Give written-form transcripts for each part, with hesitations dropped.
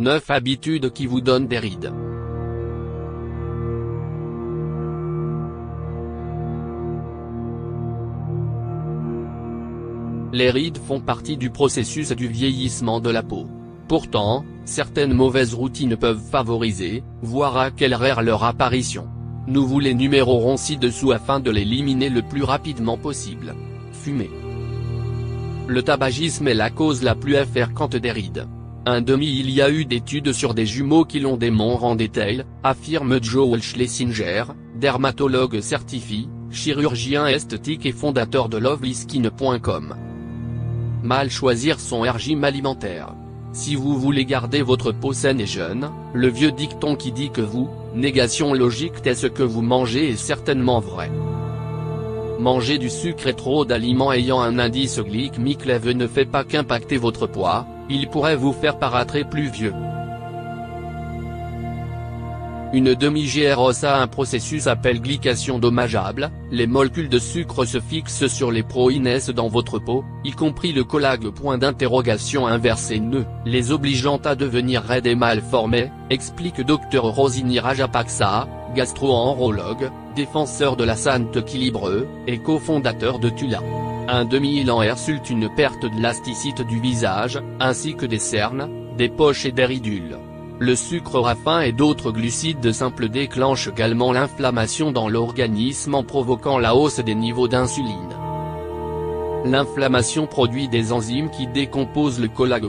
9 habitudes qui vous donnent des rides. Les rides font partie du processus du vieillissement de la peau. Pourtant, certaines mauvaises routines peuvent favoriser, voire accélérer leur apparition. Nous vous les numérerons ci-dessous afin de l'éliminer le plus rapidement possible. Fumer. Le tabagisme est la cause la plus fréquente des rides. Il y a eu d'études sur des jumeaux qui l'ont démontré en détail, affirme Joel Schlesinger, dermatologue certifié, chirurgien esthétique et fondateur de lovelyskin.com. Mal choisir son régime alimentaire. Si vous voulez garder votre peau saine et jeune, le vieux dicton qui dit que vous, négation logique est ce que vous mangez est certainement vrai. Manger du sucre et trop d'aliments ayant un indice glycémique élevé ne fait pas qu'impacter votre poids, il pourrait vous faire paraître plus vieux. Une demi-GROS a un processus appelé glycation dommageable, les molécules de sucre se fixent sur les protéines dans votre peau, y compris le collage. Inversé nœud, les obligeant à devenir raides et mal formées, explique Dr Rosini Rajapaksa, gastro-entérologue, défenseur de la santé équilibrée, et cofondateur de Tula. Il en résulte une perte de l'élasticité du visage, ainsi que des cernes, des poches et des ridules. Le sucre rafin et d'autres glucides simples déclenchent également l'inflammation dans l'organisme en provoquant la hausse des niveaux d'insuline. L'inflammation produit des enzymes qui décomposent le collage.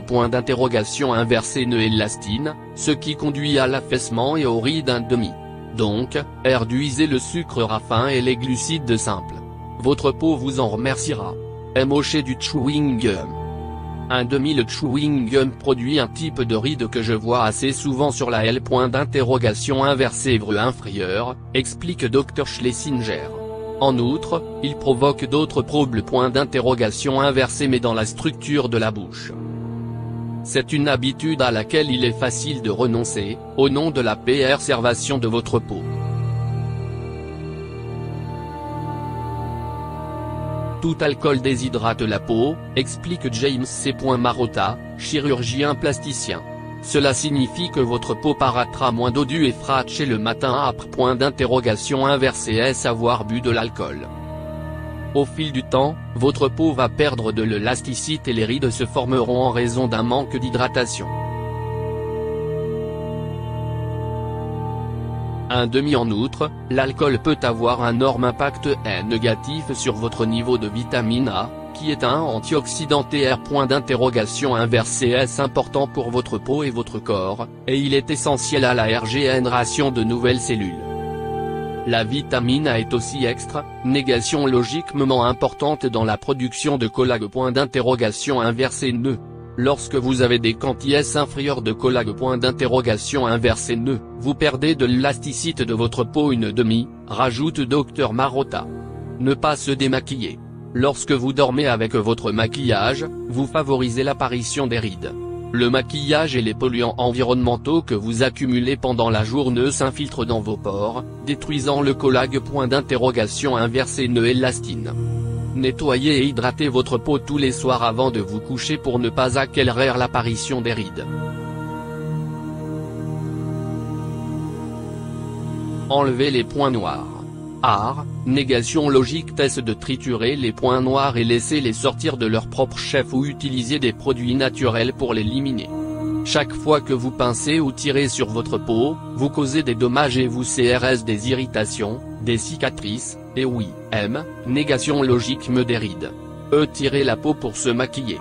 Inversé nœud et l'élastine, ce qui conduit à l'affaissement et aux rides. Donc, réduisez le sucre rafin et les glucides simples. Votre peau vous en remerciera. Émocher du chewing gum. Le chewing gum produit un type de ride que je vois assez souvent sur la L. Inversé inférieur, explique Dr Schlesinger. En outre, il provoque d'autres problèmes. Inversé mais dans la structure de la bouche. C'est une habitude à laquelle il est facile de renoncer, au nom de la préservation de votre peau. Tout alcool déshydrate la peau, explique James C. Marotta, chirurgien plasticien. Cela signifie que votre peau paraîtra moins dodue et fraîche le matin après. Inversé avoir bu de l'alcool. Au fil du temps, votre peau va perdre de l'élasticité et les rides se formeront en raison d'un manque d'hydratation. En outre, l'alcool peut avoir un énorme impact négatif sur votre niveau de vitamine A, qui est un antioxydant. Inversé important pour votre peau et votre corps, et il est essentiel à la régénération de nouvelles cellules. La vitamine A est aussi négation logiquement importante dans la production de collage. Inversé nœud. Lorsque vous avez des quantités inférieures de collage. Inversé nœud, vous perdez de l'élasticité de votre peau. Rajoute Dr Marotta. Ne pas se démaquiller. Lorsque vous dormez avec votre maquillage, vous favorisez l'apparition des rides. Le maquillage et les polluants environnementaux que vous accumulez pendant la journée s'infiltrent dans vos pores, détruisant le collage. Inversé nœud et l'élastine. Nettoyez et hydratez votre peau tous les soirs avant de vous coucher pour ne pas accélérer l'apparition des rides. Enlevez les points noirs. Négation logique teste de triturer les points noirs et laisser les sortir de leur propre chef ou utiliser des produits naturels pour l'éliminer. Chaque fois que vous pincez ou tirez sur votre peau, vous causez des dommages et vous causez des irritations, des cicatrices, et oui, négation logique des rides. Tirer la peau pour se maquiller.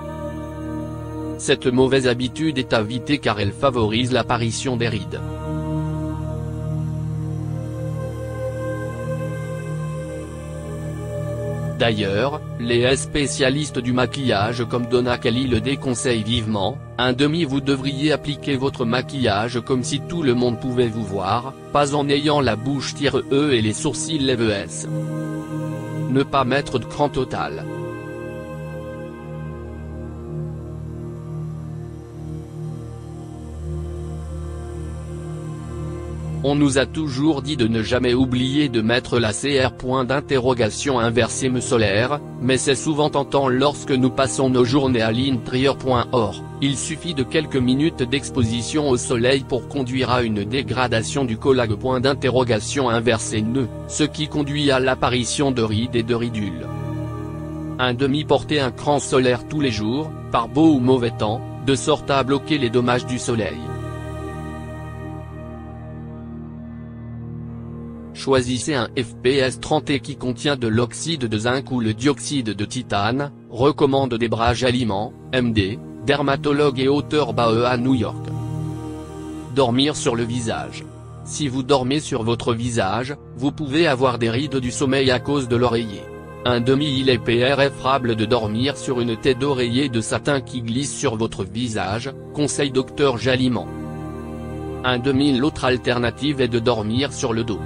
Cette mauvaise habitude est à éviter car elle favorise l'apparition des rides. D'ailleurs, les spécialistes du maquillage comme Donna Kelly le déconseillent vivement. Vous devriez appliquer votre maquillage comme si tout le monde pouvait vous voir, pas en ayant la bouche tire et les sourcils lèvres. Ne pas mettre de cran total. On nous a toujours dit de ne jamais oublier de mettre la CR me solaire, mais c'est souvent tentant lorsque nous passons nos journées à l'intérieur. Or, il suffit de quelques minutes d'exposition au soleil pour conduire à une dégradation du collage. Nœud, ce qui conduit à l'apparition de rides et de ridules. Porter un cran solaire tous les jours, par beau ou mauvais temps, de sorte à bloquer les dommages du soleil. Choisissez un FPS 30 qui contient de l'oxyde de zinc ou le dioxyde de titane, recommande Debrage Aliments, MD, dermatologue et auteur à New York. Dormir sur le visage. Si vous dormez sur votre visage, vous pouvez avoir des rides du sommeil à cause de l'oreiller. Il est préférable de dormir sur une tête d'oreiller de satin qui glisse sur votre visage, conseille Dr Jaliment. L'autre alternative est de dormir sur le dos.